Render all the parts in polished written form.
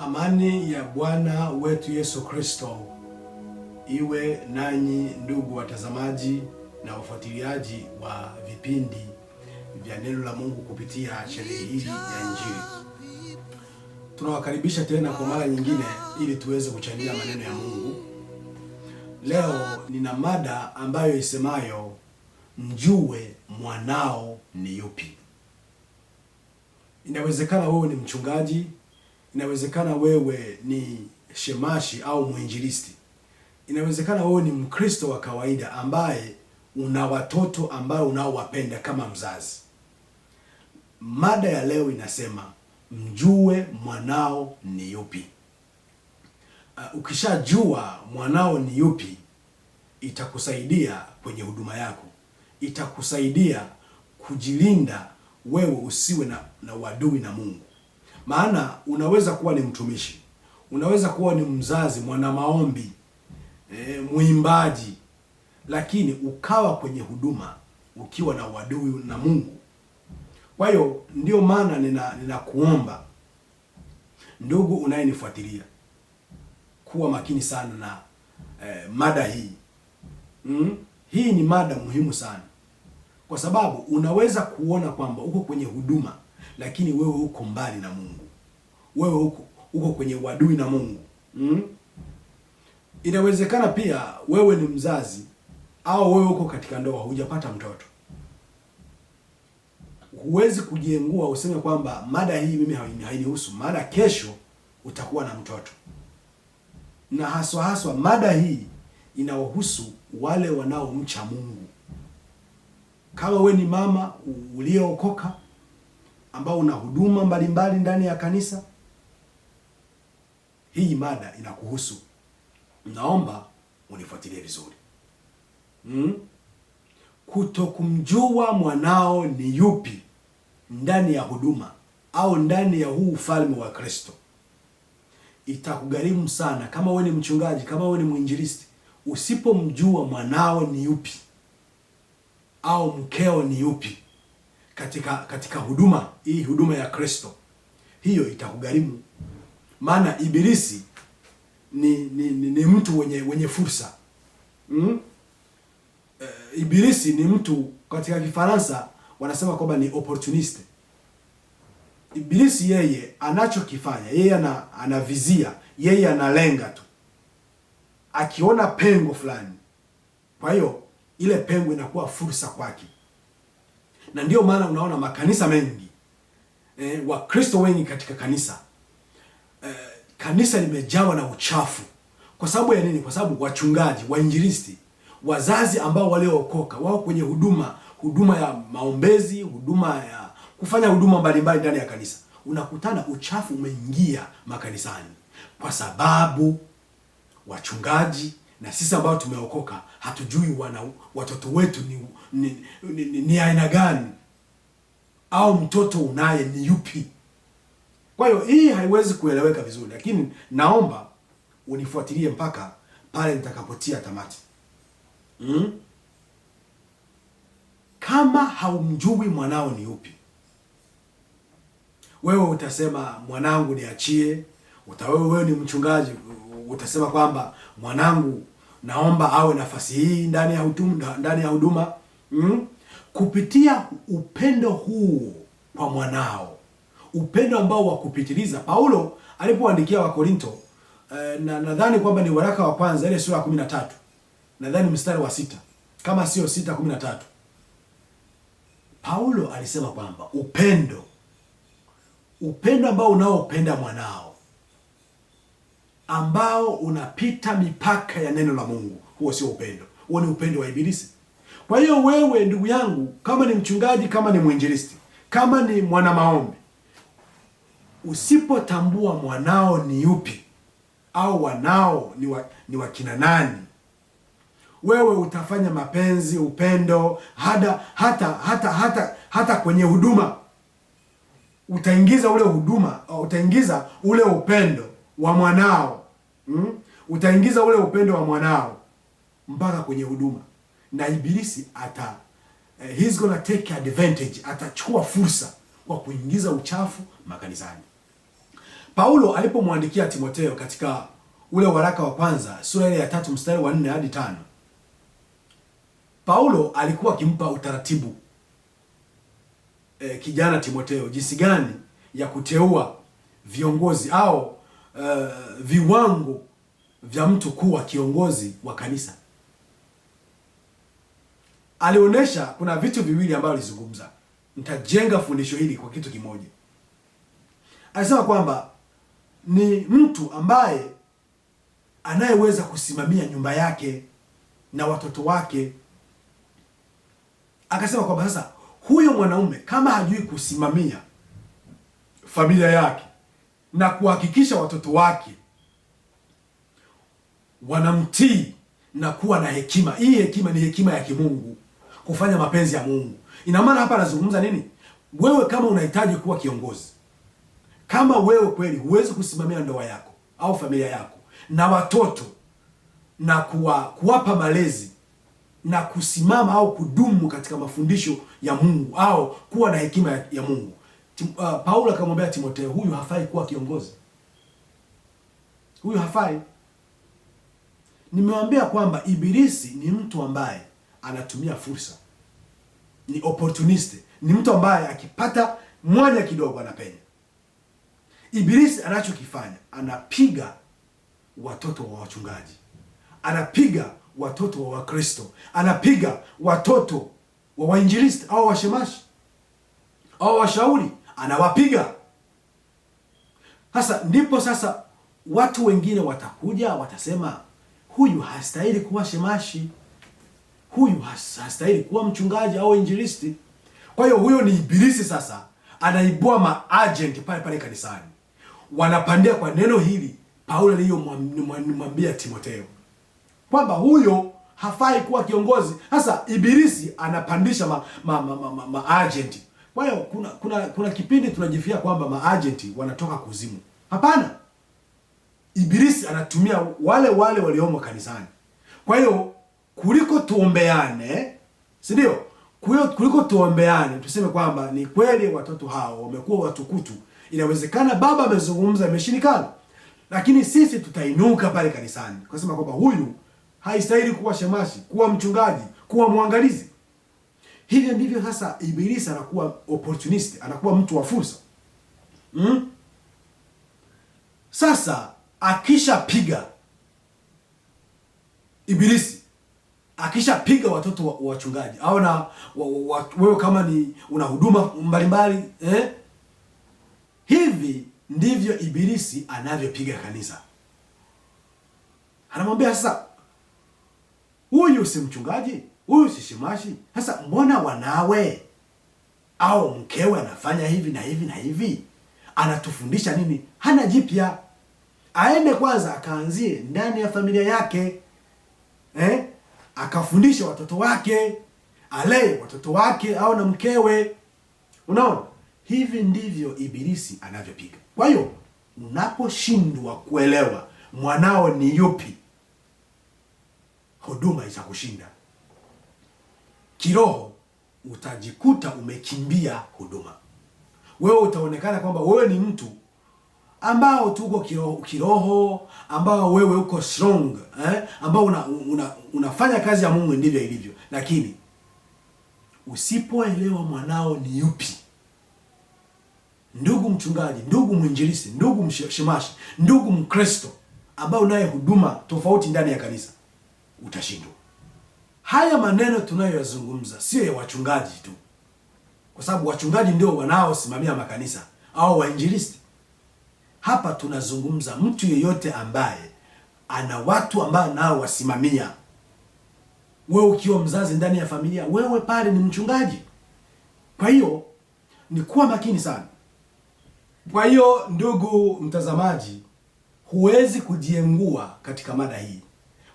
Amani ya Bwana wetu Yesu Kristo iwe nanyi ndugu watazamaji na wafuatiliaji wa vipindi vya neno la Mungu kupitia chaneli hii ya Injili. Tunawakaribisha tena kwa mara nyingine ili tuweze kuchangia maneno ya Mungu. Leo nina mada ambayo isemayo mjue mwanao ni yupi. Inawezekana wewe ni mchungaji, inawezekana wewe ni shemashi au mwinjilisti. Inawezekana wewe ni Mkristo wa kawaida ambaye una watoto ambao unaowapenda kama mzazi. Mada ya leo inasema mjue mwanao ni yupi. Ukishajua mwanao ni yupi, itakusaidia kwenye huduma yako. Itakusaidia kujilinda wewe usiwe na uadui na Mungu. Maana unaweza kuwa ni mtumishi, unaweza kuwa ni mzazi, mwana maombi, mwimbaji, lakini ukawa kwenye huduma ukiwa na uadui na Mungu. Kwa hiyo ndio maana ninakuomba ndugu unayenifuatilia kuwa makini sana na mada hii. Hii ni mada muhimu sana, kwa sababu unaweza kuona kwamba uko kwenye huduma lakini wewe uko mbali na Mungu. Wewe uko kwenye uadui na Mungu. Inawezekana pia wewe ni mzazi au wewe uko katika ndoa hujapata mtoto. Huwezi kujiengua useme kwamba mada hii mimi hainihusu, maana kesho utakuwa na mtoto. Na haswa mada hii inawahusu wale wanaomcha Mungu. Kama wewe ni mama uliyookoka ambao una huduma mbalimbali ndani ya kanisa, hii mada inakuhusu. Naomba unifuatilie vizuri. Kutokumjua mwanao ni yupi ndani ya huduma au ndani ya huu ufalme wa Kristo itakugharimu sana. Kama wewe ni mchungaji, kama wewe ni mwinjilisti, usipomjua mwanao ni yupi au mkeo ni yupi katika huduma hii, huduma ya Kristo, hiyo itakugharimu. Maana ibilisi ni mtu wenye fursa. Ibilisi ni mtu, katika Kifaransa wanasema kwamba ni opportunist. Ibilisi yeye anachokifanya, yeye anavizia, yeye analenga tu. Akiona pengo fulani, kwa hiyo ile pengo inakuwa fursa kwake. Na ndio maana unaona makanisa mengi, Wakristo wengi katika kanisa, kanisa limejawa na uchafu. Kwa sababu ya nini? Kwa sababu wachungaji, wainjilisti, wazazi ambao waliookoka wao kwenye huduma ya maombezi, huduma ya kufanya huduma mbalimbali ndani ya kanisa, unakutana uchafu umeingia makanisani, kwa sababu wachungaji na sisi ambao tumeokoka hatujui watoto wetu ni aina gani, au mtoto unaye ni yupi. Kwa hiyo hii haiwezi kueleweka vizuri, lakini naomba unifuatilie mpaka pale nitakapotia tamati. Kama haumjui mwanao ni yupi, wewe utasema mwanangu niachie. Wewe ni mchungaji, utasema kwamba mwanangu naomba awe nafasi hii ndani ya huduma. Kupitia upendo huu kwa mwanao, upendo ambao wa kupitiliza. Paulo alipoandikia Wakorinto, nadhani kwamba ni waraka wa kwanza ile sura ya 13, nadhani mstari wa 6, kama sio 6:13, Paulo alisema kwamba upendo ambao unaopenda mwanao, ambao unapita mipaka ya neno la Mungu, huo sio upendo. Huo ni upendo wa ibilisi. Kwa hiyo wewe ndugu yangu, kama ni mchungaji, kama ni mwinjilisti, kama ni mwana maombi, usipotambua mwanao ni yupi au wanao ni wakina nani, wewe utafanya mapenzi, upendo, hata kwenye huduma utaingiza ule upendo wa mwanao. Utaingiza ule upendo wa mwanao mpaka kwenye huduma, na ibilisi he's gonna take advantage, atachukua fursa kwa kuingiza uchafu makanisani. Paulo alipomwandikia Timotheo katika ule waraka wa kwanza sura ile ya 3 mstari wa 4 hadi 5, Paulo alikuwa akimpa utaratibu kijana Timotheo jinsi gani ya kuteua viongozi au viwango vya mtu kuwa kiongozi wa kanisa. Alionyesha kuna vitu viwili ambavyo alizungumza. Nitajenga fundisho hili kwa kitu kimoja. Alisema kwamba ni mtu ambaye anayeweza kusimamia nyumba yake na watoto wake. Akasema kwamba sasa huyo mwanaume kama hajui kusimamia familia yake na kuhakikisha watoto wake wanamtii na kuwa na hekima, hii hekima ni hekima ya kimungu, kufanya mapenzi ya Mungu. Ina maana hapa anazungumza nini? Wewe kama unahitaji kuwa kiongozi, kama wewe kweli huwezi kusimamia ndoa yako au familia yako na watoto na kuwapa malezi na kusimama au kudumu katika mafundisho ya Mungu au kuwa na hekima ya Mungu, Paulo akamwambia Timotheo, huyu hafai kuwa kiongozi. Huyu hafai. Nimewambia kwamba Ibilisi ni mtu ambaye anatumia fursa, ni opportunist, ni mtu ambaye akipata mwanya kidogo anapenya. Ibilisi anachokifanya, anapiga watoto wa wachungaji, anapiga watoto wa Wakristo, anapiga watoto wa wainjilisti au washemashi au washauri, anawapiga. Sasa ndipo sasa watu wengine watakuja watasema, huyu hastahili kuwa shemashi, huyu hastahili kuwa mchungaji au injilisti. Kwa hiyo huyo ni Ibilisi sasa anaibua maagent pale pale kanisani, wanapandia kwa neno hili Paulo aliyomwambia Timotheo kwamba huyo hafai kuwa kiongozi. Sasa Ibilisi anapandisha maagent. Kwa hiyo kuna kipindi tunajifikia kwamba maagenti wanatoka kuzimu. Hapana. Ibilisi anatumia wale waliomo kanisani. Kwa hiyo kuliko tuombeane, si ndio? Kuliko tuombeane, tuseme kwamba ni kweli watoto hao wamekuwa watukutu. Inawezekana baba amezungumza imeshindikana, lakini sisi tutainuka pale kanisani kusema kwamba huyu haistahili kuwa shemashi, kuwa mchungaji, kuwa mwangalizi. Hivyo ndivyo sasa Ibilisi anakuwa opportunist, anakuwa mtu wa fursa. Sasa akishapiga Ibilisi, akishapiga watoto wa wachungaji au na wewe kama ni una huduma mbalimbali, hivi ndivyo Ibilisi anavyopiga kanisa. Anamwambia sasa, huyu si mchungaji, huyu si shemashi. Sasa mbona wanawe au mkewe anafanya hivi na hivi na hivi? Anatufundisha nini? Hana jipya. Aende kwanza akaanzie ndani ya familia yake, akafundisha watoto wake, alee watoto wake au na mkewe. Unaona? Hivi ndivyo Ibilisi anavyopiga. Kwa hiyo unaposhindwa kuelewa mwanao ni yupi, huduma itakushinda. Kiroho utajikuta umekimbia huduma. Wewe utaonekana kwamba wewe ni mtu ambao tuko kiroho, ambao wewe uko strong, ambao unafanya kazi ya Mungu ndivyo ilivyo. Lakini usipoelewa mwanao ni yupi, ndugu mchungaji, ndugu mwinjilisti, ndugu mshemashi, ndugu Mkristo ambao naye huduma tofauti ndani ya kanisa, utashindwa. Haya maneno tunayoyazungumza sio ya wachungaji tu, kwa sababu wachungaji ndio wanaosimamia makanisa au wainjilisti. Hapa tunazungumza mtu yeyote ambaye ana watu ambao nao wasimamia. Wewe ukiwa mzazi ndani ya familia, wewe pale ni mchungaji. Kwa hiyo ni kuwa makini sana. Kwa hiyo ndugu mtazamaji, huwezi kujiengua katika mada hii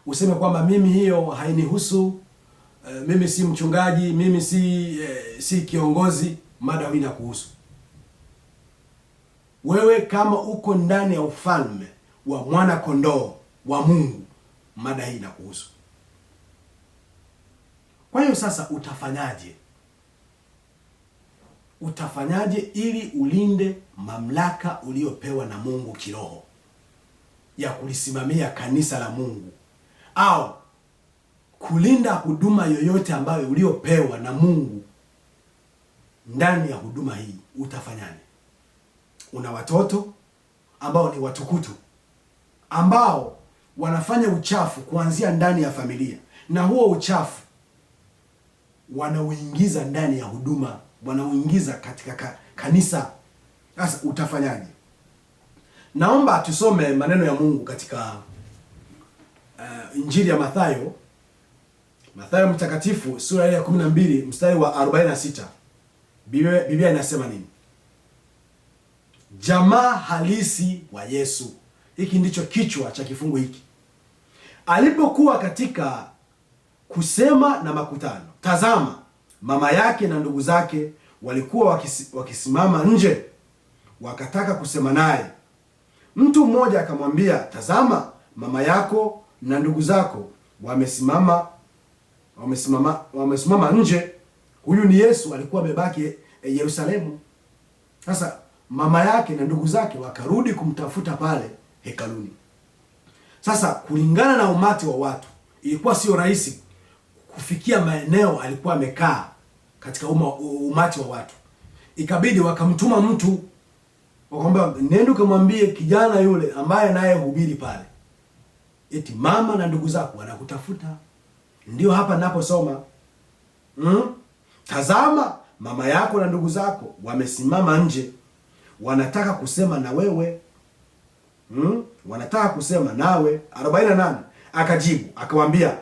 useme kwamba mimi hiyo hainihusu, mimi si mchungaji, mimi si kiongozi. Mada hii inakuhusu wewe. Kama uko ndani ya ufalme wa mwana kondoo wa Mungu, mada hii inakuhusu. Kwa hiyo sasa utafanyaje? utafanyaje ili ulinde mamlaka uliopewa na Mungu kiroho ya kulisimamia kanisa la Mungu, au kulinda huduma yoyote ambayo uliopewa na Mungu ndani ya huduma hii? Utafanyaje? Una watoto ambao ni watukutu, ambao wanafanya uchafu kuanzia ndani ya familia, na huo uchafu wanauingiza ndani ya huduma, wanauingiza katika kanisa. Sasa utafanyaje? Naomba tusome maneno ya Mungu katika Injili ya Mathayo mtakatifu sura ya 12 mstari wa 46. Biblia inasema nini? Jamaa halisi wa Yesu. Hiki ndicho kichwa cha kifungu hiki. Alipokuwa katika kusema na makutano, tazama, mama yake na ndugu zake walikuwa wakisimama nje, wakataka kusema naye. Mtu mmoja akamwambia, tazama, mama yako na ndugu zako wamesimama nje. Huyu ni Yesu, alikuwa amebaki Yerusalemu. Sasa mama yake na ndugu zake wakarudi kumtafuta pale hekaluni. Sasa kulingana na umati wa watu, ilikuwa sio rahisi kufikia maeneo alikuwa amekaa katika umati wa watu. Ikabidi wakamtuma mtu, wakamwambia, nenda kumwambie kijana yule ambaye naye hubiri pale, eti mama na ndugu zako wanakutafuta. Ndio hapa ninaposoma, tazama, mama yako na ndugu zako wamesimama nje, wanataka kusema na wewe. Wanataka kusema nawe. 48. Akajibu akawaambia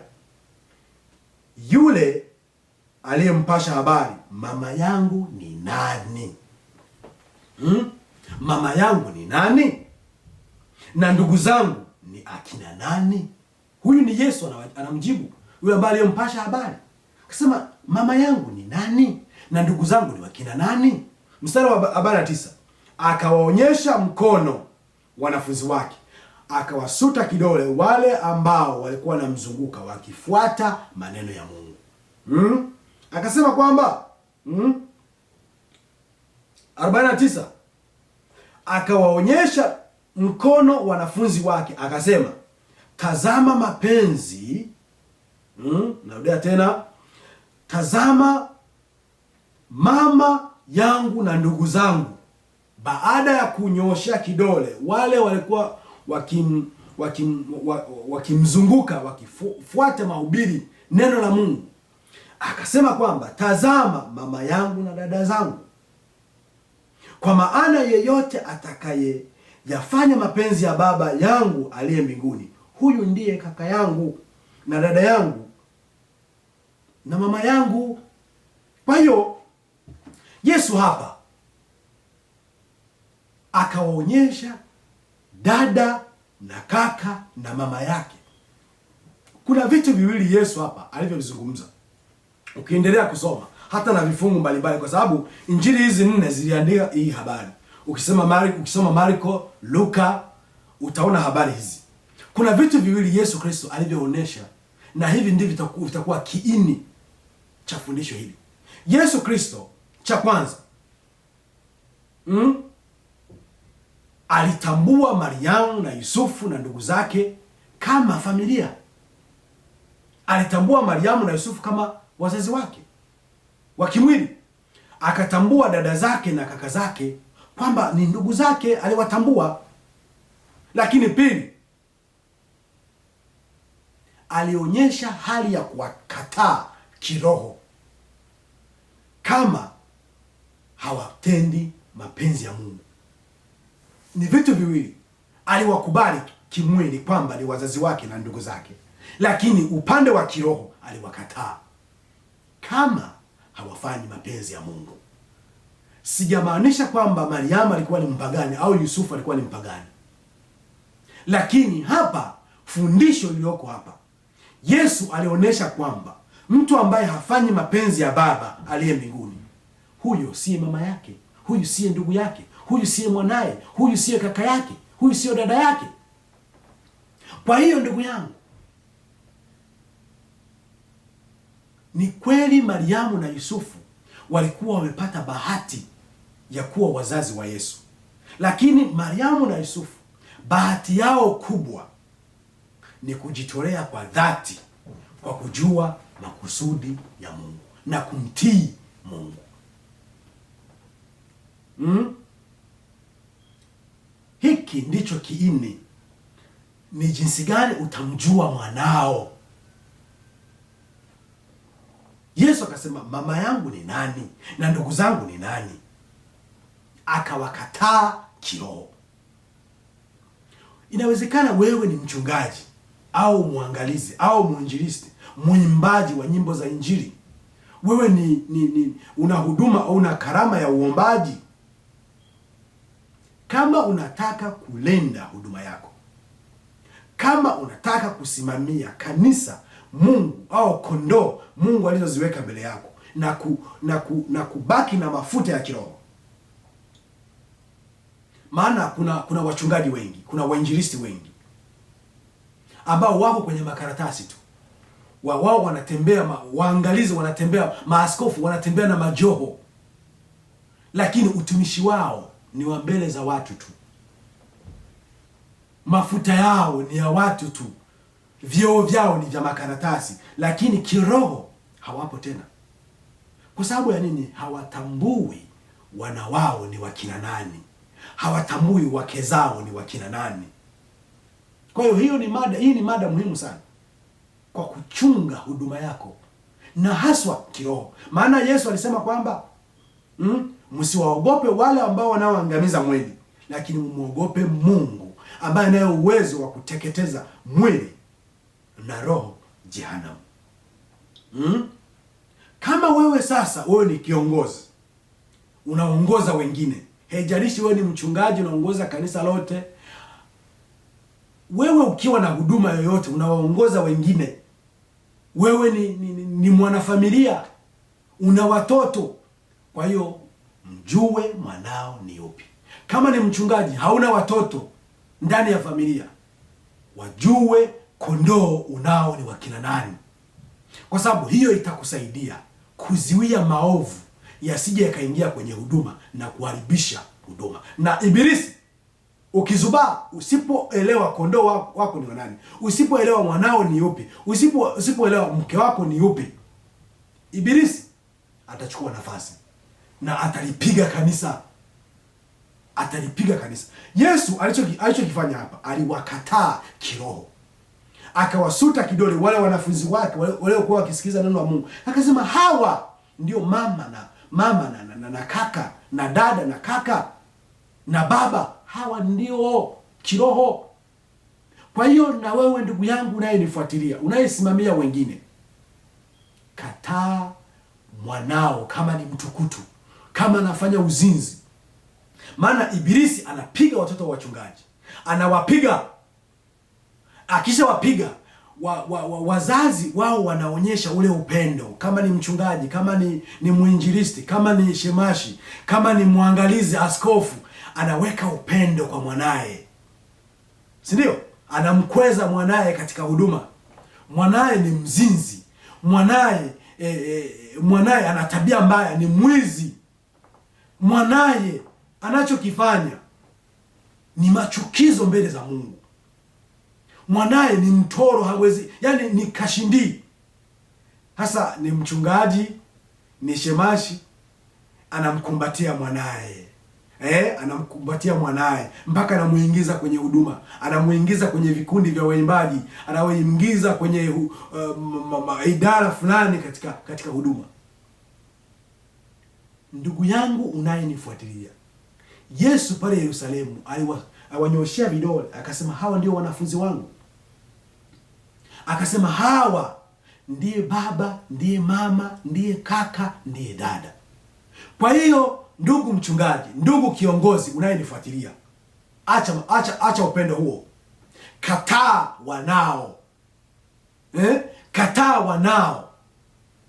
yule aliyempasha habari, mama yangu ni nani? Mama yangu ni nani? Na ndugu zangu ni akina nani? Huyu ni Yesu anamjibu yule ambaye aliyempasha habari. Akasema, mama yangu ni nani? Na ndugu zangu ni wakina nani? Mstari wa 49. Akawaonyesha mkono wanafunzi wake, akawasuta kidole wale ambao walikuwa wanamzunguka wakifuata maneno ya Mungu. Akasema kwamba 49, akawaonyesha mkono wanafunzi wake, akasema, tazama mapenzi. Narudia tena, tazama mama yangu na ndugu zangu. Baada ya kunyoosha kidole wale walikuwa wakimzunguka wakifuata mahubiri neno la Mungu, akasema kwamba tazama mama yangu na dada zangu, kwa maana yeyote atakaye yafanya mapenzi ya Baba yangu aliye mbinguni, huyu ndiye kaka yangu na dada yangu na mama yangu. Kwa hiyo Yesu hapa akawaonyesha dada na kaka na mama yake. Kuna vitu viwili Yesu hapa alivyozungumza, ukiendelea kusoma hata na vifungu mbalimbali, kwa sababu injili hizi 4 ziliandika hii habari. Ukisoma Marko, Luka, utaona habari hizi. Kuna vitu viwili Yesu Kristo alivyoonyesha, na hivi ndivyo vitakuwa kiini cha fundisho hili. Yesu Kristo, cha kwanza, alitambua Mariamu na Yusufu na ndugu zake kama familia. Alitambua Mariamu na Yusufu kama wazazi wake wa kimwili. Akatambua dada zake na kaka zake kwamba ni ndugu zake, aliwatambua. Lakini pili, alionyesha hali ya kuwakataa kiroho kama hawatendi mapenzi ya Mungu. Ni vitu viwili. Aliwakubali kimwili kwamba ni wazazi wake na ndugu zake, lakini upande wa kiroho aliwakataa kama hawafanyi mapenzi ya Mungu. Sijamaanisha kwamba Mariamu alikuwa ni mpagani au Yusufu alikuwa ni mpagani, lakini hapa fundisho lilioko hapa, Yesu alionyesha kwamba mtu ambaye hafanyi mapenzi ya Baba aliye mbinguni, huyo siye mama yake, huyu siye ndugu yake, huyu siye mwanaye, huyu siye kaka yake, huyu siyo dada yake. Kwa hiyo ndugu yangu, ni kweli Mariamu na Yusufu walikuwa wamepata bahati ya kuwa wazazi wa Yesu. Lakini Mariamu na Yusufu, bahati yao kubwa ni kujitolea kwa dhati kwa kujua makusudi ya Mungu na kumtii Mungu. Hiki ndicho kiini, ni jinsi gani utamjua mwanao. Yesu akasema, mama yangu ni nani na ndugu zangu ni nani? Akawakataa kiroho. Inawezekana wewe ni mchungaji au mwangalizi au mwinjilisti, mwimbaji wa nyimbo za Injili. Wewe ni una huduma au una karama ya uombaji. Kama unataka kulenda huduma yako, kama unataka kusimamia kanisa Mungu au kondoo Mungu alizoziweka mbele yako na kubaki na mafuta ya kiroho. Maana kuna wachungaji wengi, kuna wainjilisti wengi ambao wako kwenye makaratasi tu. Wao wanatembea, waangalizi wanatembea, maaskofu wanatembea na majoho, lakini utumishi wao ni wa mbele za watu tu. Mafuta yao ni ya watu tu. Vyeo vyao ni vya makaratasi, lakini kiroho hawapo tena. Kwa sababu ya nini? Hawatambui wana wao ni wakina nani. Hawatambui wake zao ni wakina nani. Kwa hiyo hii ni mada muhimu sana kwa kuchunga huduma yako, na haswa kiroho. Maana Yesu alisema kwamba msiwaogope wale ambao wanaoangamiza mwili, lakini muogope Mungu ambaye anaye uwezo wa kuteketeza mwili na roho jehanamu. Kama wewe sasa, wewe ni kiongozi, unaongoza wengine, haijalishi wewe ni mchungaji unaongoza kanisa lote, wewe ukiwa na huduma yoyote unawaongoza wengine, wewe ni mwanafamilia, una watoto. Kwa hiyo mjue mwanao ni upi. Kama ni mchungaji hauna watoto ndani ya familia, wajue kondoo unao ni wakina nani, kwa sababu hiyo itakusaidia kuziwia maovu yasije yakaingia kwenye huduma na kuharibisha huduma. Na Ibilisi ukizubaa, usipoelewa kondoo wako ni wanani, usipoelewa mwanao ni upi, usipoelewa mke wako ni upi, Ibilisi atachukua nafasi na atalipiga kanisa. Yesu alichokifanya hapa, aliwakataa kiroho, akawasuta kidole wale wanafunzi wake waliokuwa wakisikiza neno la Mungu. Akasema hawa ndio mama na kaka na dada na kaka na baba, hawa ndio kiroho. Kwa hiyo na wewe ndugu yangu unayenifuatilia, unayesimamia wengine, kataa mwanao kama ni mtukutu, kama anafanya uzinzi. Maana Ibilisi anapiga watoto wa wachungaji, anawapiga. Akishawapiga wazazi wao wanaonyesha ule upendo. Kama ni mchungaji, kama ni mwinjilisti, kama ni shemashi, kama ni mwangalizi, askofu, anaweka upendo kwa mwanae, si ndio? Anamkweza mwanae katika huduma. Mwanae ni mzinzi, mwanae ana tabia mbaya, ni mwizi, mwanae anachokifanya ni machukizo mbele za Mungu, mwanae ni mtoro, hawezi, yani ni kashindi. Hasa ni mchungaji, ni shemashi, anamkumbatia mwanae, anamkumbatia mwanae mpaka anamuingiza kwenye huduma, anamuingiza kwenye vikundi vya waimbaji, anamuingiza kwenye idara fulani katika huduma. Ndugu yangu unayenifuatilia, Yesu pale Yerusalemu aliwanyoshia vidole, akasema hawa ndio wanafunzi wangu. Akasema hawa ndiye baba, ndiye mama, ndiye kaka, ndiye dada. Kwa hiyo ndugu mchungaji, ndugu kiongozi unayenifuatilia, acha upendo huo. Kataa wanao. Kataa wanao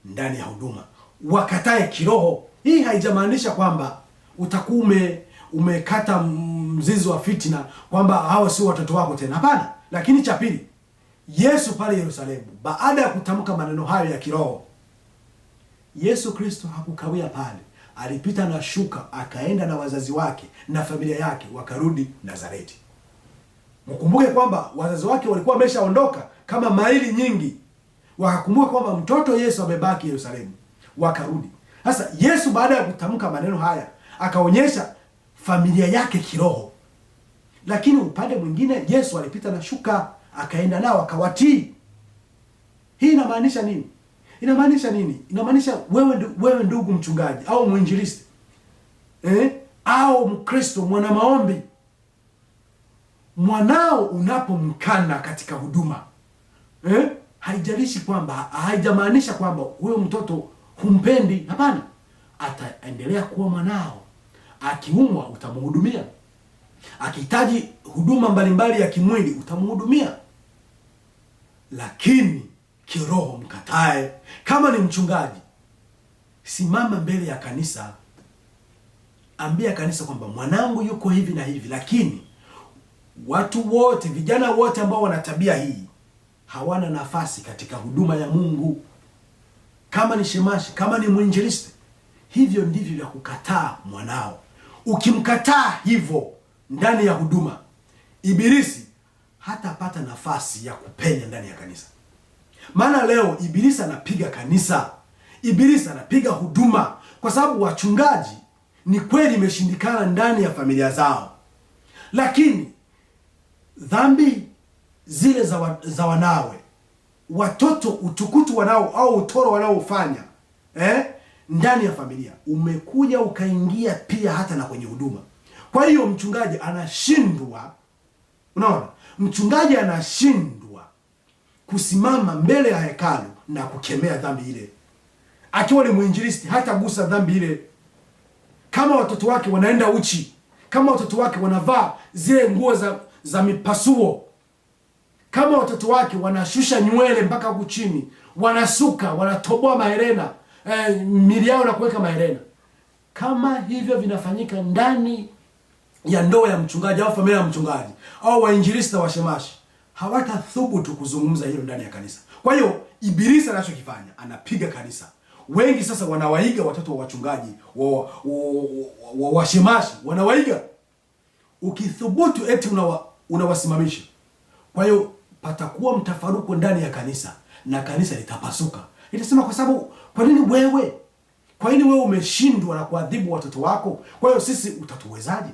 ndani ya huduma. Wakatae kiroho. Hii haijamaanisha kwamba utakuwa umekata mzizi wa fitina kwamba hao sio watoto wako tena. Hapana. Lakini cha pili, Yesu pale Yerusalemu, baada ya kutamka maneno hayo ya kiroho, Yesu Kristo hakukawia pale, alipita na shuka, akaenda na wazazi wake na familia yake, wakarudi Nazareti. Mkumbuke kwamba wazazi wake walikuwa wameshaondoka kama maili nyingi, wakakumbuka kwamba mtoto Yesu amebaki Yerusalemu, wakarudi. Sasa Yesu baada ya kutamka maneno haya akaonyesha familia yake kiroho, lakini upande mwingine Yesu alipita na shuka, akaenda nao, akawatii. Hii inamaanisha nini? Inamaanisha wewe ndugu mchungaji au mwinjilisti, au Mkristo mwana maombi, mwanao unapomkana katika huduma, haijalishi kwamba, haijamaanisha kwamba huyo mtoto humpendi. Hapana, ataendelea kuwa mwanao. Akiumwa utamhudumia, akihitaji huduma mbalimbali ya kimwili utamhudumia, lakini kiroho mkatae. Kama ni mchungaji, simama mbele ya kanisa, ambia kanisa kwamba mwanangu yuko hivi na hivi, lakini watu wote, vijana wote ambao wana tabia hii hawana nafasi katika huduma ya Mungu. Kama ni shemashi, kama ni mwinjilisti, hivyo ndivyo vya kukataa mwanao. Ukimkataa hivyo ndani ya huduma, Ibilisi hatapata nafasi ya kupenya ndani ya kanisa. Maana leo Ibilisi anapiga kanisa, Ibilisi anapiga huduma, kwa sababu wachungaji ni kweli imeshindikana ndani ya familia zao, lakini dhambi zile za wanawe, watoto, utukutu wanao au utoro wanaofanya ndani ya familia umekuja ukaingia pia hata na kwenye huduma. Kwa hiyo mchungaji anashindwa, unaona, mchungaji anashindwa kusimama mbele ya hekalu na kukemea dhambi ile. Akiwa ni mwinjilisti hata gusa dhambi ile. Kama watoto wake wanaenda uchi, kama watoto wake wanavaa zile nguo za mipasuo, kama watoto wake wanashusha nywele mpaka huku chini, wanasuka, wanatoboa maherena, mili yao na kuweka maherena, kama hivyo vinafanyika ndani ya ndoa ya mchungaji au familia ya mchungaji au wainjilisti na washemashi, hawatathubutu kuzungumza hilo ndani ya kanisa. Kwa hiyo Ibilisi anachokifanya, anapiga kanisa. Wengi sasa wanawaiga watoto wa wachungaji, washemashi wanawaiga. Ukithubutu eti unawasimamisha, kwa hiyo patakuwa mtafaruku ndani ya kanisa na kanisa litapasuka. Itasema kwa sababu, kwa nini wewe umeshindwa na kuadhibu watoto wako? Kwa hiyo sisi utatuwezaje?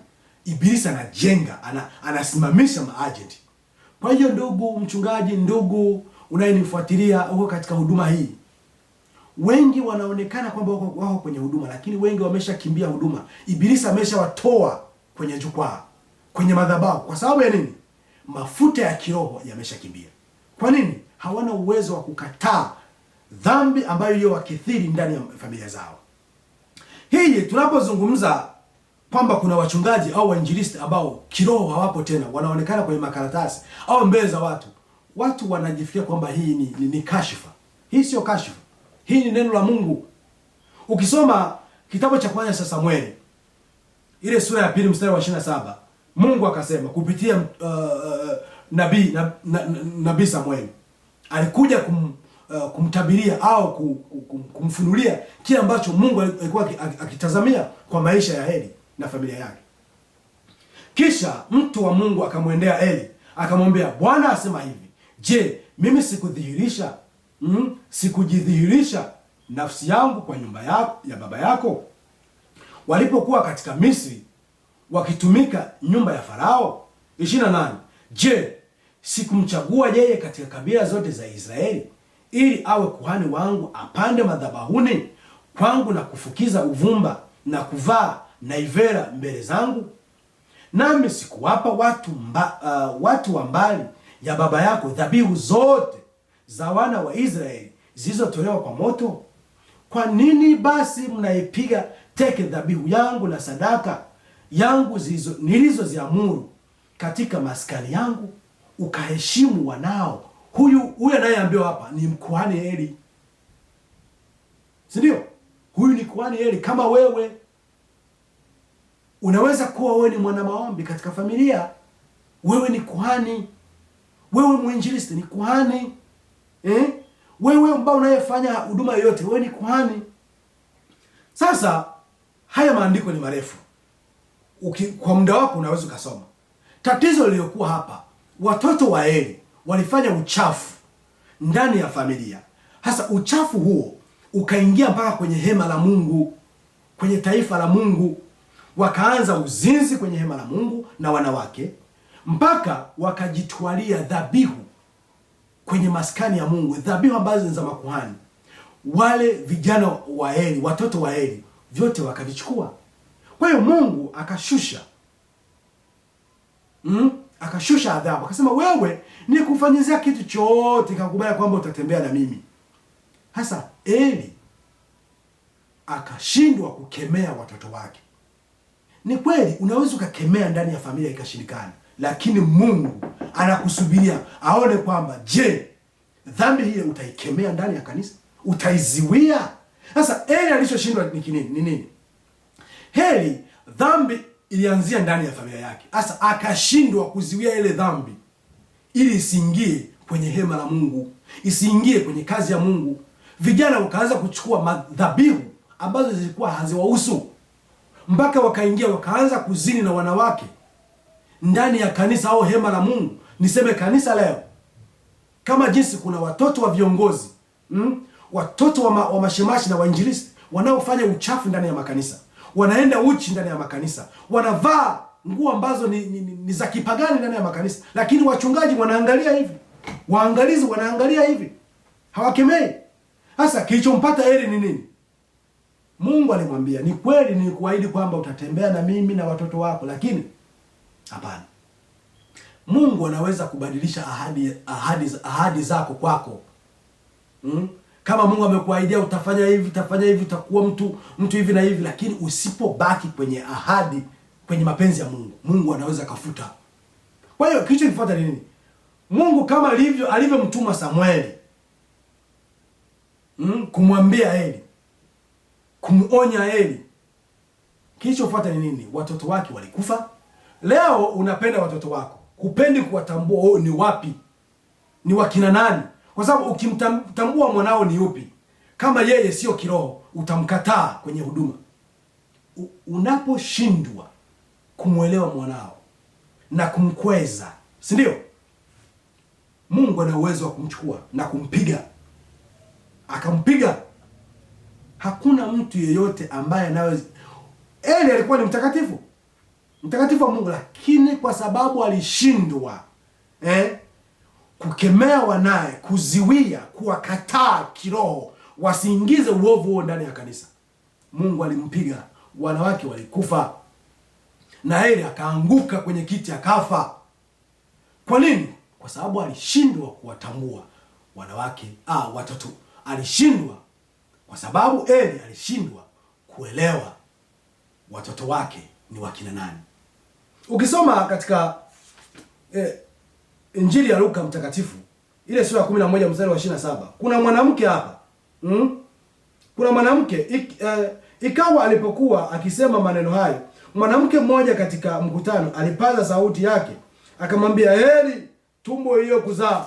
Ibilisi anajenga, anasimamisha maagenti. Kwa hiyo ndugu mchungaji, ndugu unayenifuatilia huko katika huduma hii, wengi wanaonekana kwamba wako kwenye huduma, lakini wengi wameshakimbia huduma. Ibilisi ameshawatoa kwenye jukwaa, kwenye madhabahu. Kwa sababu ya nini? Mafuta ya kiroho yameshakimbia. Kwa nini? Hawana uwezo wa kukataa dhambi ambayo hiyo wakithiri ndani ya familia zao. Hii tunapozungumza kwamba kuna wachungaji au wainjilisti ambao kiroho hawapo tena, wanaonekana kwenye makaratasi au mbele za watu wanajifikia kwamba hii ni kashifa. Hii sio kashifa. Hii ni neno la Mungu. Ukisoma kitabu cha kwanza cha Samueli, ile sura ya 2 mstari wa 27, Mungu akasema kupitia nabii Samueli, alikuja kumtabiria au kumfunulia kile ambacho Mungu alikuwa akitazamia kwa maisha ya Eli na familia yake. Kisha mtu wa Mungu akamwendea Eli akamwambia, Bwana asema hivi, je, mimi sikujidhihirisha nafsi yangu kwa nyumba ya baba yako walipokuwa katika Misri wakitumika nyumba ya Farao? 28. Je, sikumchagua yeye katika kabila zote za Israeli ili awe kuhani wangu, apande madhabahuni kwangu na kufukiza uvumba na kuvaa naivera mbele zangu? Nami sikuwapa watu wa mbali ya baba yako dhabihu zote za wana wa Israeli zilizotolewa kwa moto? Kwa nini basi mnaipiga teke dhabihu yangu na sadaka yangu nilizoziamuru katika maskani yangu, ukaheshimu wanao? Huyu anayeambiwa hapa ni mkuhani Eli, si ndio? Huyu ni kuhani Eli. Kama wewe unaweza kuwa wewe ni mwana maombi katika familia, wewe ni kuhani, wewe mwinjilisti ni kuhani, wewe ambao unayefanya huduma yoyote, wewe ni kuhani. Sasa haya maandiko ni marefu, kwa muda wako unaweza ukasoma. Tatizo lililokuwa hapa, watoto wa Eli walifanya uchafu ndani ya familia. Hasa uchafu huo ukaingia mpaka kwenye hema la Mungu, kwenye taifa la Mungu. Wakaanza uzinzi kwenye hema la Mungu na wanawake, mpaka wakajitwalia dhabihu kwenye maskani ya Mungu, dhabihu ambazo ni za makuhani. Wale vijana wa Eli, watoto wa Eli, vyote wakavichukua. Kwa hiyo Mungu akashusha adhabu, akasema wewe nikufanyizia kitu chote, nikakubali kwamba utatembea na mimi. Hasa Eli akashindwa kukemea watoto wake. Ni kweli unaweza ukakemea ndani ya familia ikashindikana, lakini Mungu anakusubiria aone kwamba je, dhambi hiyo utaikemea ndani ya kanisa? Utaiziwia? Sasa Eli alichoshindwa ni nini? Eli, dhambi ilianzia ndani ya familia yake. Sasa akashindwa kuziwia ile dhambi ili isiingie kwenye hema la Mungu, isiingie kwenye kazi ya Mungu. Vijana wakaanza kuchukua madhabihu ambazo zilikuwa haziwahusu, mpaka wakaingia wakaanza kuzini na wanawake ndani ya kanisa au hema la Mungu. Niseme kanisa leo, kama jinsi kuna watoto wa viongozi, watoto wa mashemashi na wainjilisti wanaofanya uchafu ndani ya makanisa, wanaenda uchi ndani ya makanisa, wanavaa nguo ambazo ni za kipagani ndani ya makanisa, lakini wachungaji wanaangalia hivi, waangalizi wanaangalia hivi, hawakemei. Sasa kilichompata Eli ni nini? Mungu alimwambia, ni kweli nilikuahidi kwamba utatembea na mimi na watoto wako, lakini hapana. Mungu anaweza kubadilisha ahadi zako kwako. Kama Mungu amekuahidia utafanya hivi, utakuwa mtu hivi na hivi, lakini usipobaki kwenye ahadi, kwenye mapenzi ya Mungu, Mungu anaweza kafuta. Kwa hiyo kicho kifuata ni nini? Mungu kama alivyomtuma Samueli kumwambia Eli, kumuonya Eli, kilichofuata ni nini? Watoto wake walikufa. Leo unapenda watoto wako, hupendi kuwatambua ni wapi, ni wakina nani, kwa sababu ukimtambua mwanao ni yupi, kama yeye sio kiroho, utamkataa kwenye huduma. Unaposhindwa kumwelewa mwanao na kumkweza, si ndio? Mungu ana uwezo wa kumchukua na kumpiga, akampiga. Hakuna mtu yeyote ambaye anaweza. Eli alikuwa ni mtakatifu wa Mungu, lakini kwa sababu alishindwa kukemea wanaye, kuziwia, kuwakataa kiroho wasiingize uovu huo ndani ya kanisa, Mungu alimpiga. Wanawake walikufa na Eli akaanguka kwenye kiti akafa. Kwa nini? Kwa sababu alishindwa kuwatambua wanawake, watoto. Alishindwa kwa sababu Eli alishindwa kuelewa watoto wake ni wakina nani. Ukisoma katika Injili ya Luka mtakatifu ile sura ya 11 mstari wa 27, kuna mwanamke hapa. Kuna mwanamke ikawa alipokuwa akisema maneno hayo, mwanamke mmoja katika mkutano alipaza sauti yake akamwambia, heri tumbo hiyo kuzaa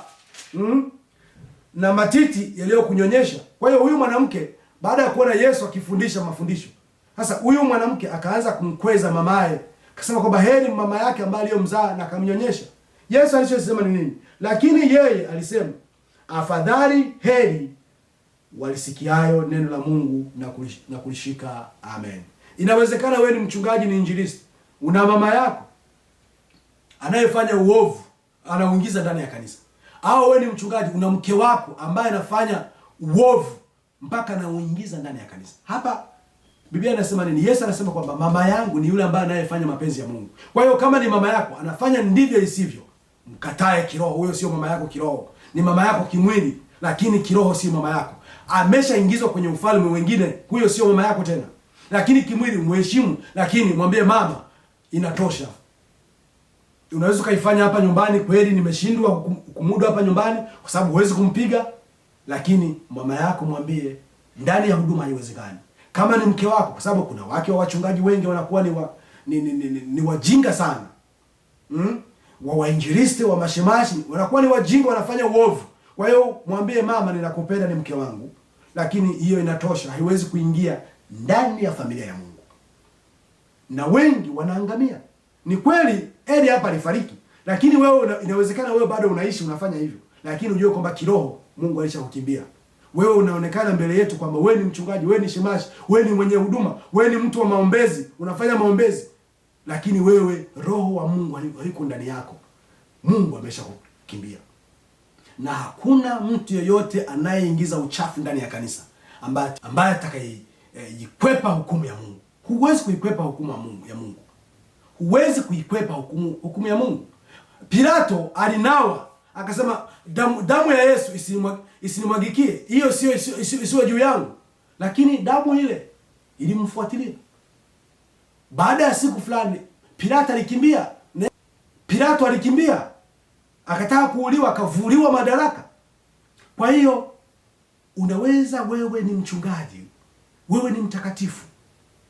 na matiti yaliyokunyonyesha. Kwa hiyo huyu mwanamke baada ya kuona Yesu akifundisha mafundisho, sasa huyu mwanamke akaanza kumkweza mamaye, akasema kwamba heri mama yake ambaye aliyomzaa na akamnyonyesha. Yesu alichosema ni nini? Lakini yeye alisema, afadhali heri walisikiayo neno la Mungu na kulishika. Amen. Inawezekana wewe ni mchungaji, ni injilisti, una mama yako anayefanya uovu, anaingiza ndani ya kanisa. Au wewe ni mchungaji, una mke wako ambaye anafanya uovu mpaka anauingiza ndani ya kanisa. Hapa Biblia inasema nini? Yesu anasema kwamba mama yangu ni yule ambaye anayefanya mapenzi ya Mungu. Kwa hiyo kama ni mama yako anafanya ndivyo isivyo, mkatae kiroho. Huyo sio mama yako kiroho, ni mama yako kimwili, lakini kiroho sio mama yako. Ameshaingizwa kwenye ufalme mwingine, huyo sio mama yako tena. Lakini kimwili mheshimu, lakini mwambie mama, inatosha. Unaweza kaifanya hapa nyumbani, kweli nimeshindwa kumudu hapa nyumbani kwa sababu huwezi kumpiga, lakini mama yako mwambie ndani ya huduma haiwezekani. Kama ni mke wako, kwa sababu kuna wake wa wachungaji wengi wanakuwa ni wajinga sana. Wainjilisti wa mashemashi wanakuwa ni wajinga, wanafanya uovu. Kwa hiyo mwambie mama, ninakupenda, ni mke wangu, lakini hiyo inatosha, haiwezi kuingia ndani ya familia ya Mungu, na wengi wanaangamia. Ni kweli Eli hapa alifariki, lakini wewe inawezekana wewe bado unaishi unafanya hivyo, lakini ujue kwamba kiroho Mungu alishakukimbia. Wewe unaonekana mbele yetu kwamba wewe ni mchungaji, wewe ni shemashi, wewe ni mwenye huduma, wewe ni mtu wa maombezi, unafanya maombezi, lakini wewe roho wa Mungu hayuko ndani yako. Mungu ameshakukimbia. Na hakuna mtu yeyote anayeingiza uchafu ndani ya kanisa ambaye atakayekwepa hukumu ya Mungu. Huwezi kuikwepa hukumu ya Mungu. Huwezi kuikwepa hukumu ya Mungu. Pilato alinawa akasema damu ya Yesu isinimwagikie. Hiyo sio juu yangu. Lakini damu ile ilimfuatilia. Baada ya siku fulani Pilato alikimbia. Akataka kuuliwa, akavuliwa madaraka. Kwa hiyo unaweza, wewe ni mchungaji, wewe ni mtakatifu,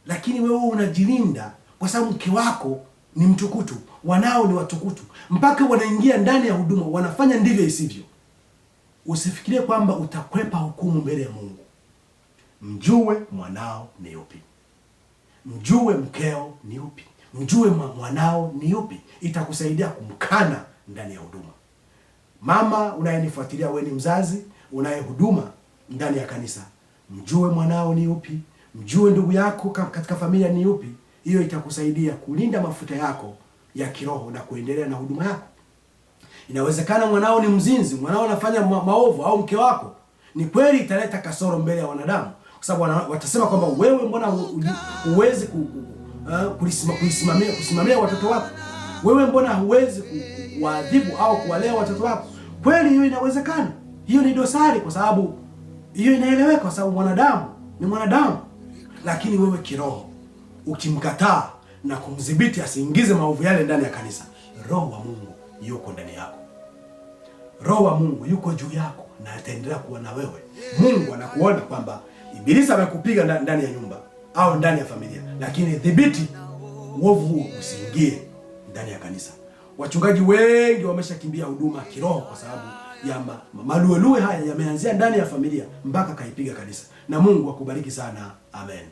lakini wewe unajilinda kwa sababu mke wako ni mtukutu, wanao ni watukutu, mpaka wanaingia ndani ya huduma wanafanya ndivyo isivyo. Usifikirie kwamba utakwepa hukumu mbele ya Mungu. Mjue mwanao ni yupi, mjue mkeo ni yupi, mjue mwanao ni yupi. Itakusaidia kumkana ndani ya huduma. Mama unayenifuatilia, wewe ni mzazi unayehuduma ndani ya kanisa, mjue mwanao ni yupi, mjue ndugu yako katika familia ni yupi. Hiyo itakusaidia kulinda mafuta yako ya kiroho na kuendelea na huduma yako. Inawezekana mwanao ni mzinzi, mwanao anafanya maovu, au mke wako. Ni kweli italeta kasoro mbele ya wanadamu, kwa sababu watasema kwamba wewe mbona huwezi kusimamia watoto wako? Wewe mbona huwezi kuadhibu au kuwalea watoto wako? Kweli hiyo inawezekana. Hiyo ni dosari, kwa sababu hiyo inaeleweka, kwa sababu mwanadamu ni mwanadamu. Lakini wewe kiroho ukimkataa na kumdhibiti asiingize maovu yale ndani ya kanisa, Roho wa Mungu yuko ndani yako. Roho wa Mungu yuko juu yako na ataendelea kuwa na wewe. Mungu anakuona kwamba Ibilisi amekupiga ndani ya nyumba au ndani ya familia, lakini dhibiti uovu huo usiingie ndani ya kanisa. Wachungaji wengi wameshakimbia huduma kiroho kwa sababu ya maluelue haya yameanzia ndani ya familia mpaka kaipiga kanisa. Na Mungu akubariki sana. Amen.